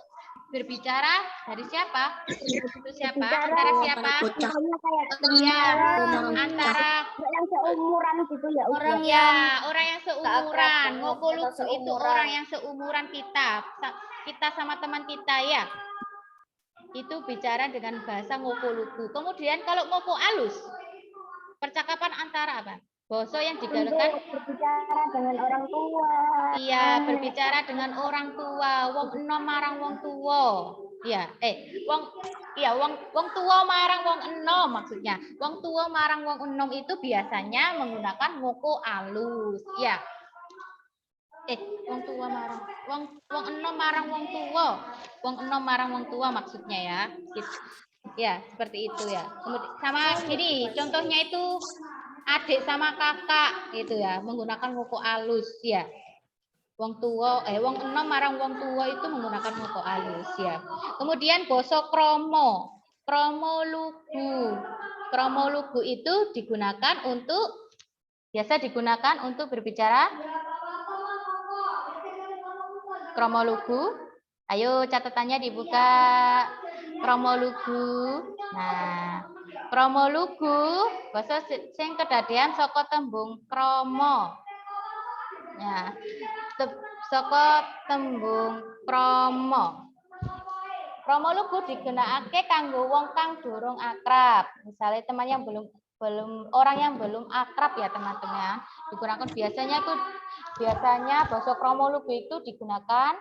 berbicara dari siapa? Itu siapa? Antara siapa? Iya, antara yang seumuran gitu ya. orang yang seumuran. Ngoko lugu itu orang yang seumuran kita. Kita sama teman kita ya. Itu bicara dengan bahasa ngoko lugu. Kemudian kalau ngoko alus, percakapan antara apa? Basa yang digalakkan Berbicara dengan orang tua. iya, berbicara dengan orang tua, wong enom marang wong tua. Ya, wong tua marang wong enom maksudnya. Wong tua marang wong enom itu biasanya menggunakan ngoko alus, ya. Wong tua marang wong enom marang wong tua. Wong enom marang wong tua maksudnya ya. Gitu. Ya, seperti itu ya. Kemudian sama gini, contohnya itu adik sama kakak gitu ya, menggunakan ngoko alus ya. Wong enom marang wong tua itu menggunakan ngoko alus ya. Kemudian basa kromo. Kromo lugu itu biasa digunakan untuk berbicara. Kromo lugu. Ayo catatannya dibuka. Kromo lugu. Nah, kromo lugu basa sing kedadean saka tembung kromo. Ya, saka tembung kromo. Kromo lugu digunakake kanggo wong kang durung akrab. Misalnya teman yang orang yang belum akrab ya teman-teman. Digunakan biasanya basa kromo lugu itu digunakan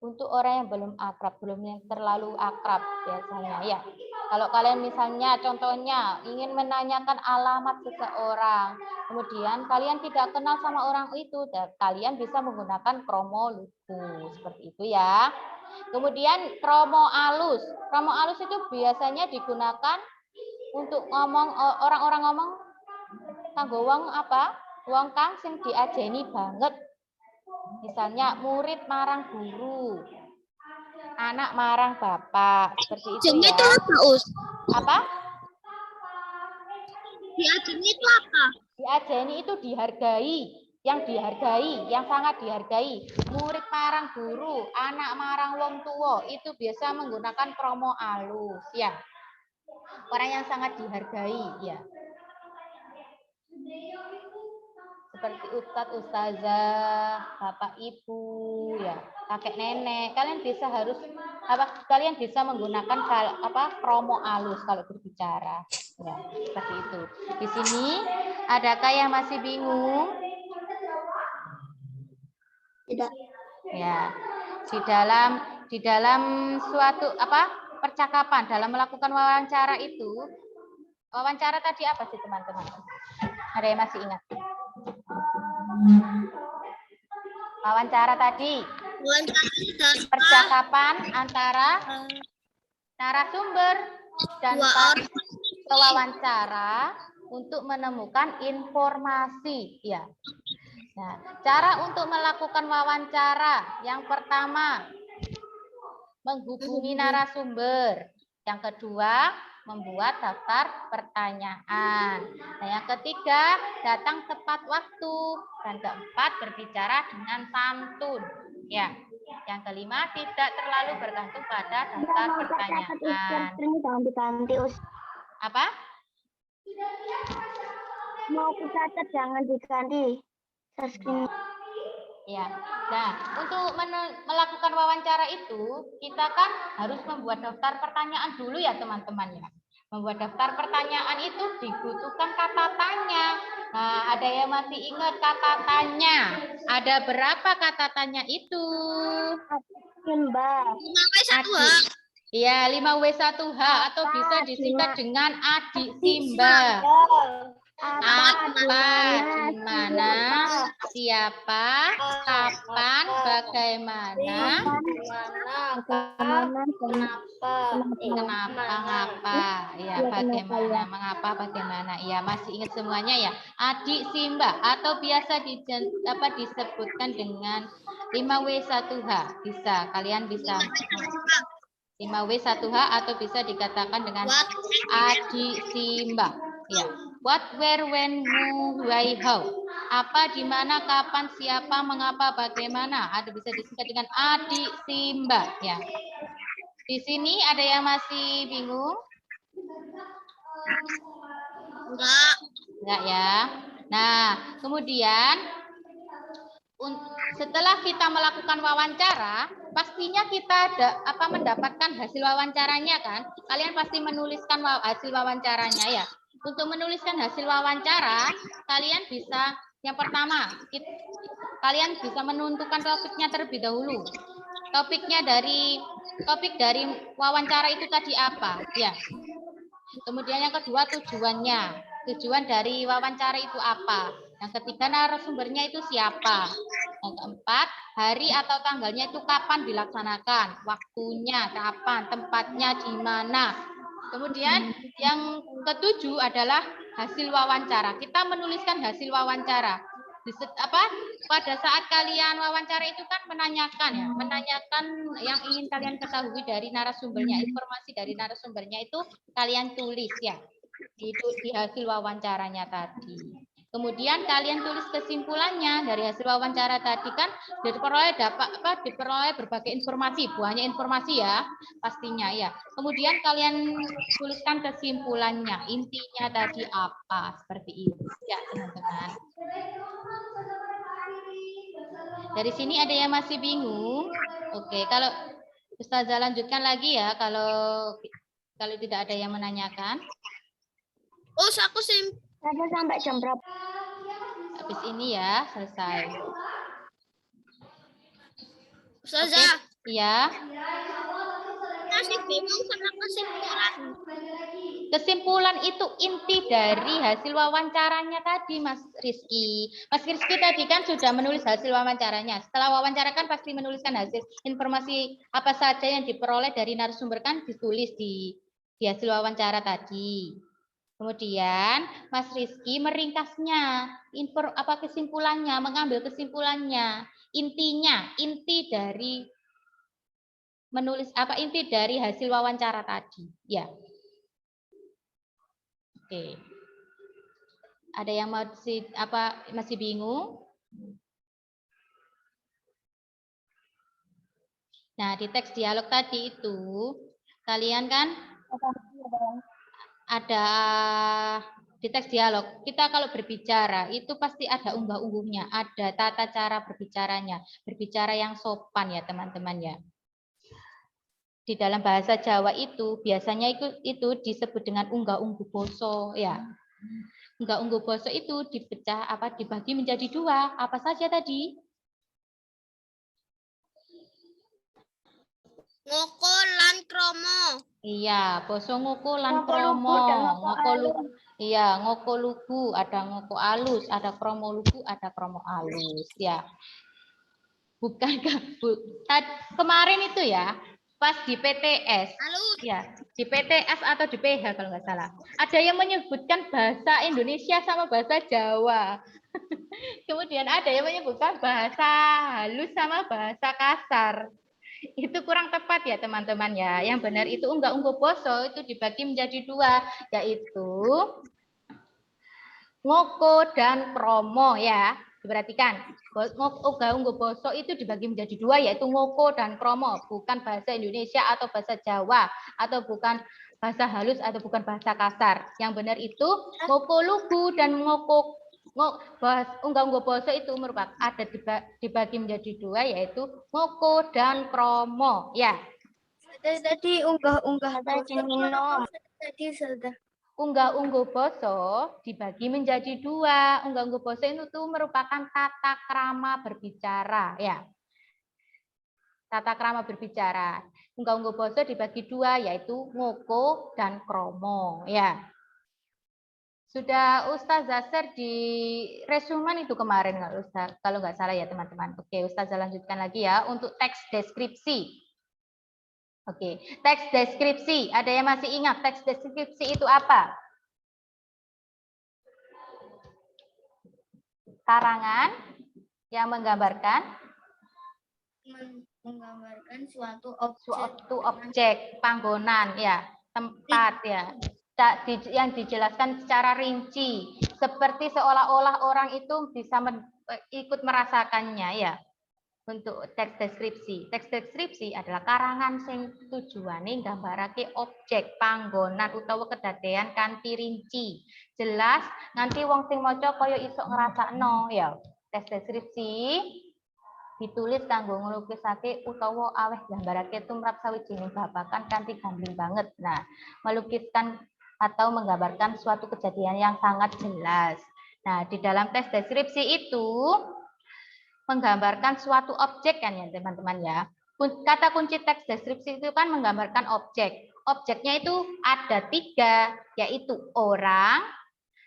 untuk orang yang belum akrab, belum yang terlalu akrab biasanya ya. Kalau kalian misalnya contohnya ingin menanyakan alamat seseorang, kemudian kalian tidak kenal sama orang itu, kalian bisa menggunakan kromo lugu seperti itu ya. Kemudian kromo alus. Kromo alus itu biasanya digunakan untuk ngomong orang-orang ngomong kanggo wong apa? Wong kang sing diajeni banget. Misalnya murid marang guru, anak marang bapak, seperti itu ya. Itu apa, Us? Apa? Diajeni itu apa? Diajeni itu dihargai, yang sangat dihargai. Murid marang guru, anak marang wong tua, itu biasa menggunakan kromo alus ya. Orang yang sangat dihargai ya. Seperti ustadz, ustazah, bapak ibu, ya, kakek nenek, kalian bisa menggunakan kromo alus kalau berbicara, ya, seperti itu. Di sini adakah yang masih bingung? Tidak. Ya, di dalam suatu percakapan, dalam melakukan wawancara itu, wawancara tadi apa sih teman-teman? Ada yang masih ingat? Wawancara tadi percakapan antara narasumber dan pewawancara untuk menemukan informasi ya. Nah, cara untuk melakukan wawancara yang pertama menghubungi narasumber, yang kedua membuat daftar pertanyaan. Nah, yang ketiga, datang tepat waktu. Dan keempat, berbicara dengan santun. Ya. Yang kelima, tidak terlalu bergantung pada daftar pertanyaan. Apa? Mau kucatat jangan diganti. Ya. Nah, untuk melakukan wawancara itu, kita kan harus membuat daftar pertanyaan dulu ya, teman-teman ya. Membuat daftar pertanyaan itu dibutuhkan kata tanya. Nah, ada yang masih ingat kata tanya? Ada berapa kata tanya itu? Iya, 5W1H atau bisa disingkat dengan adik Simba. Apa, di mana, Siapa, kapan, bagaimana, kenapa, ngapa. Ya, bagaimana, mengapa, bagaimana. Ya, masih ingat semuanya ya. Adik Simba atau biasa disebutkan dengan 5W1H. Bisa, kalian bisa. 5W1H atau bisa dikatakan dengan Adik Simba. Ya. What, where, when, who, why, how. Apa, di mana, kapan, siapa, mengapa, bagaimana. Ada bisa disingkat dengan Adik Simba. Ya. Di sini ada yang masih bingung? Enggak ya. Nah, kemudian setelah kita melakukan wawancara, pastinya kita mendapatkan hasil wawancaranya kan? Kalian pasti menuliskan hasil wawancaranya ya. Untuk menuliskan hasil wawancara, kalian bisa yang pertama, kalian bisa menentukan topiknya terlebih dahulu. Topik dari wawancara itu tadi apa? Ya. Kemudian yang kedua tujuannya. Tujuan dari wawancara itu apa? Yang ketiga narasumbernya itu siapa? Yang keempat, hari atau tanggalnya itu kapan dilaksanakan? Waktunya kapan? Tempatnya di mana? Kemudian yang ketujuh adalah hasil wawancara. Kita menuliskan hasil wawancara. Pada saat kalian wawancara itu kan menanyakan yang ingin kalian ketahui dari narasumbernya, informasi dari narasumbernya itu kalian tulis ya di hasil wawancaranya tadi. Kemudian kalian tulis kesimpulannya dari hasil wawancara tadi kan diperoleh berbagai informasi, banyak informasi ya pastinya ya. Kemudian kalian tuliskan kesimpulannya, intinya tadi apa, seperti itu ya teman-teman. Dari sini ada yang masih bingung? Oke, kalau Ustazah lanjutkan lagi ya kalau tidak ada yang menanyakan. Oh, aku sih. Sampai jam berapa? Habis ini ya, selesai. Ustazah. Iya. Masih bingung sama kesimpulan. Kesimpulan itu inti dari hasil wawancaranya tadi, Mas Rizky. Mas Rizky tadi kan sudah menulis hasil wawancaranya. Setelah wawancara kan pasti menuliskan hasil informasi apa saja yang diperoleh dari narasumber kan ditulis di hasil wawancara tadi. Kemudian Mas Rizky meringkasnya, kesimpulannya, mengambil kesimpulannya, inti dari menulis inti dari hasil wawancara tadi, ya. Oke. Ada yang masih bingung? Nah, di teks dialog tadi itu kalian kan ada di teks dialog, kita kalau berbicara itu pasti ada unggah-ungguhnya, ada tata cara berbicaranya, berbicara yang sopan ya teman-teman ya. Di dalam bahasa Jawa itu biasanya itu disebut dengan unggah-ungguh basa ya. Unggah-ungguh basa itu dibagi menjadi dua. Apa saja tadi? Ngoko lan kromo. Iya, basa ngoko lan kromo. Iya, ngoko lugu, ada ngoko alus, ada kromo lugu, ada kromo alus ya. Kemarin itu ya, pas di PTS. Ya, di PTS atau di PH kalau nggak salah. Ada yang menyebutkan bahasa Indonesia sama bahasa Jawa. Kemudian ada yang menyebutkan bahasa halus sama bahasa kasar. Itu kurang tepat ya teman-teman ya. Yang benar itu unggah-ungguh basa itu dibagi menjadi dua, yaitu ngoko dan kromo ya. Diperhatikan, unggah-ungguh basa itu dibagi menjadi dua, yaitu ngoko dan kromo, bukan bahasa Indonesia atau bahasa Jawa, atau bukan bahasa halus atau bukan bahasa kasar. Yang benar itu ngoko lugu dan unggah-ungguh basa itu merupakan ada dibagi menjadi dua, yaitu ngoko dan kromo ya. Tadi unggah-unggah tadi sudah. Unggah-ungguh basa dibagi menjadi dua. Unggah-ungguh basa itu merupakan tata krama berbicara ya. Tata krama berbicara. Unggah-ungguh basa dibagi dua, yaitu ngoko dan kromo ya. Sudah Ustazah share di resumen itu kemarin kalau nggak salah ya teman-teman. Oke, Ustazah lanjutkan lagi ya untuk teks deskripsi. Oke, teks deskripsi. Ada yang masih ingat teks deskripsi itu apa? Karangan yang menggambarkan suatu objek, panggonan ya, tempat ya. Yang dijelaskan secara rinci, seperti seolah-olah orang itu bisa ikut merasakannya ya. Untuk teks deskripsi. Teks deskripsi adalah karangan sing tujuane nggambarake objek, panggonan utawa kedadean kanthi rinci. Jelas nanti wong sing maca kaya iso ngrasakno ya. Teks deskripsi ditulis kanggo nglukisake utawa aweh nggambarake tumrap sawijining babagan kanthi gambling banget. Nah, melukiskan atau menggambarkan suatu kejadian yang sangat jelas. Nah, di dalam teks deskripsi itu menggambarkan suatu objek kan ya teman-teman ya. Kata kunci teks deskripsi itu kan menggambarkan objek. Objeknya itu ada 3, yaitu orang,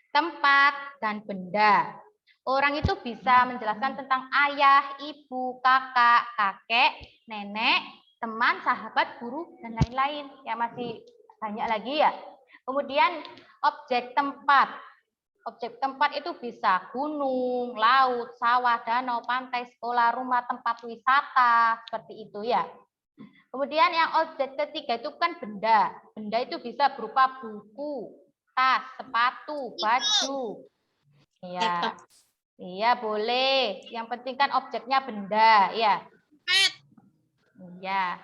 tempat, dan benda. Orang itu bisa menjelaskan tentang ayah, ibu, kakak, kakek, nenek, teman, sahabat, guru, dan lain-lain. Ya masih banyak lagi ya. Kemudian objek tempat. Objek tempat itu bisa gunung, laut, sawah, danau, pantai, sekolah, rumah, tempat wisata, seperti itu ya. Kemudian yang objek ketiga itu kan benda. Benda itu bisa berupa buku, tas, sepatu, baju. Iya. Iya, boleh. Yang penting kan objeknya benda, ya. Iya.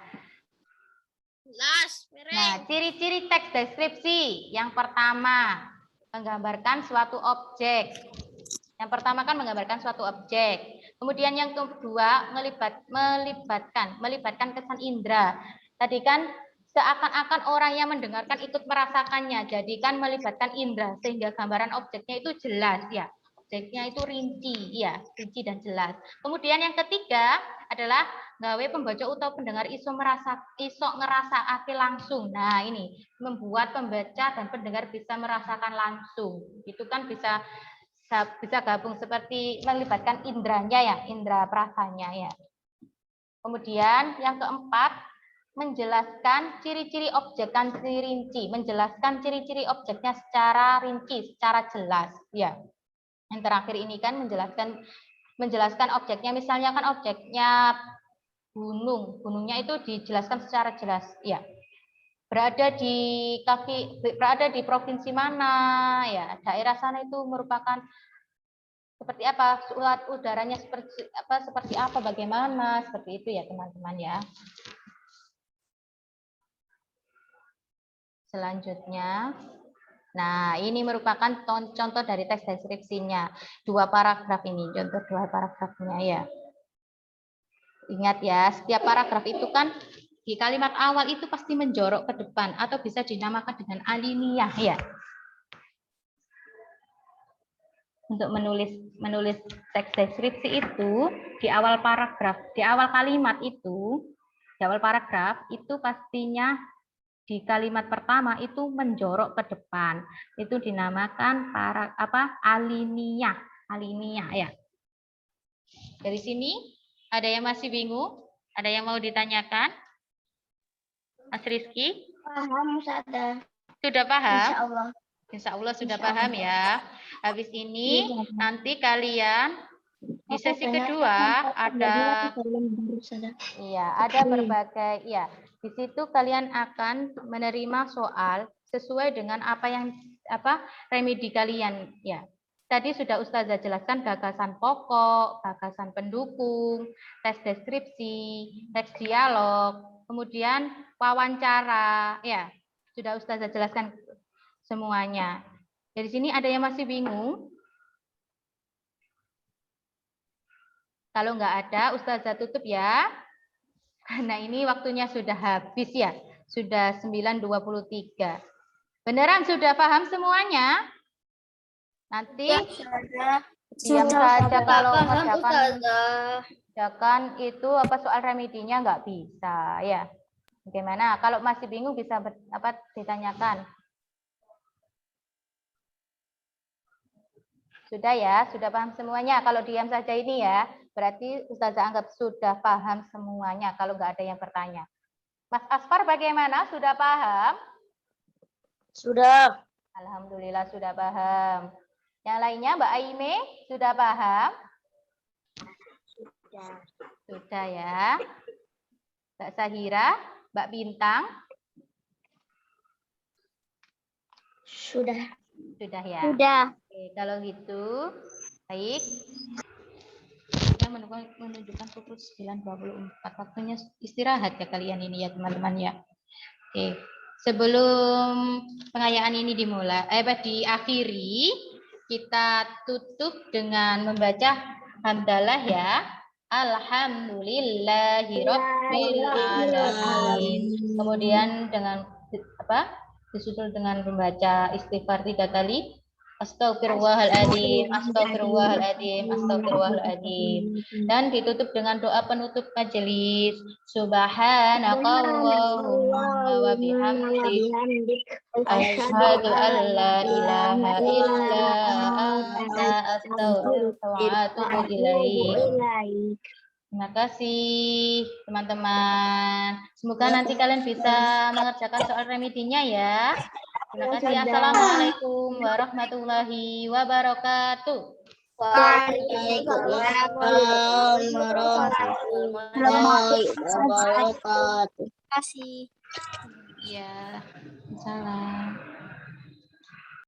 Nah, ciri-ciri teks deskripsi. Yang pertama, menggambarkan suatu objek. Yang pertama kan menggambarkan suatu objek. Kemudian yang kedua, melibatkan kesan indera. Tadi kan seakan-akan orang yang mendengarkan ikut merasakannya. Jadi kan melibatkan indera sehingga gambaran objeknya itu jelas ya. Objeknya itu rinci, ya, rinci dan jelas. Kemudian yang ketiga adalah gawe pembaca atau pendengar iso ngerasakake langsung. Nah, ini membuat pembaca dan pendengar bisa merasakan langsung. Itu kan bisa gabung seperti melibatkan indranya ya, indera perasanya ya. Kemudian yang keempat, menjelaskan ciri-ciri objek kan rinci, menjelaskan ciri-ciri objeknya secara rinci, secara jelas ya. Yang terakhir ini kan menjelaskan objeknya, misalnya kan objeknya gunungnya itu dijelaskan secara jelas ya. Berada di provinsi mana ya, daerah sana itu merupakan seperti apa, udaranya seperti apa, bagaimana, seperti itu ya teman-teman ya. Selanjutnya, nah ini merupakan contoh dari teks deskripsinya. 2 paragraf ini, contoh 2 paragrafnya ya. Ingat ya, setiap paragraf itu kan di kalimat awal itu pasti menjorok ke depan atau bisa dinamakan dengan alinea ya. Untuk menulis teks deskripsi itu di awal paragraf, di awal kalimat itu, di awal paragraf itu pastinya di kalimat pertama itu menjorok ke depan. Itu dinamakan alinea ya. Dari sini ada yang masih bingung? Ada yang mau ditanyakan? Mas Rizky? Paham, Ustazah. Sudah paham? Insya Allah. Insya Allah sudah paham ya. Habis ini nanti kalian di sesi kedua ada berbagai ya. Di situ kalian akan menerima soal sesuai dengan remedi kalian ya. Tadi sudah Ustazah jelaskan gagasan pokok, gagasan pendukung, teks deskripsi, teks dialog, kemudian wawancara ya. Sudah Ustazah jelaskan semuanya. Dari sini ada yang masih bingung? Kalau nggak ada, Ustazah tutup ya. Karena ini waktunya sudah habis ya. Sudah 9.23. Beneran sudah paham semuanya? Nanti diam saja kalau mengerjakan itu soal remedinya nggak bisa ya. Bagaimana? Kalau masih bingung bisa ditanyakan. Sudah ya, sudah paham semuanya. Kalau diam saja ini ya, berarti Ustazah anggap sudah paham semuanya kalau nggak ada yang bertanya. Mas Asfar bagaimana? Sudah paham? Sudah. Alhamdulillah sudah paham. Yang lainnya Mbak Aime sudah paham? Sudah ya. Mbak Sahira, Mbak Bintang? Sudah. Sudah ya? Sudah. Oke, kalau gitu, baik. Kita menunjukkan pukul 9.24. Waktunya istirahat ya kalian ini ya teman-teman ya. Oke, sebelum pengayaan ini diakhiri, kita tutup dengan membaca hamdalah ya. Alhamdulillahirabbil alamin. Kemudian dengan disusul dengan membaca istighfar 3 kali. Astagfirullahaladzim, astagfirullahaladzim, astagfirullahaladzim. Dan ditutup dengan doa penutup majelis. Subhanakallahumma wa bihamdik. Asyhadu an la ilaha illa anta astaghfiruka wa atubu ilaik. Terima kasih teman-teman. Semoga nanti kalian bisa mengerjakan soal remedinya ya. Terima kasih. Assalamualaikum warahmatullahi wabarakatuh. Waalaikumsalam warahmatullahi wabarakatuh. Terima kasih. Ya, salam.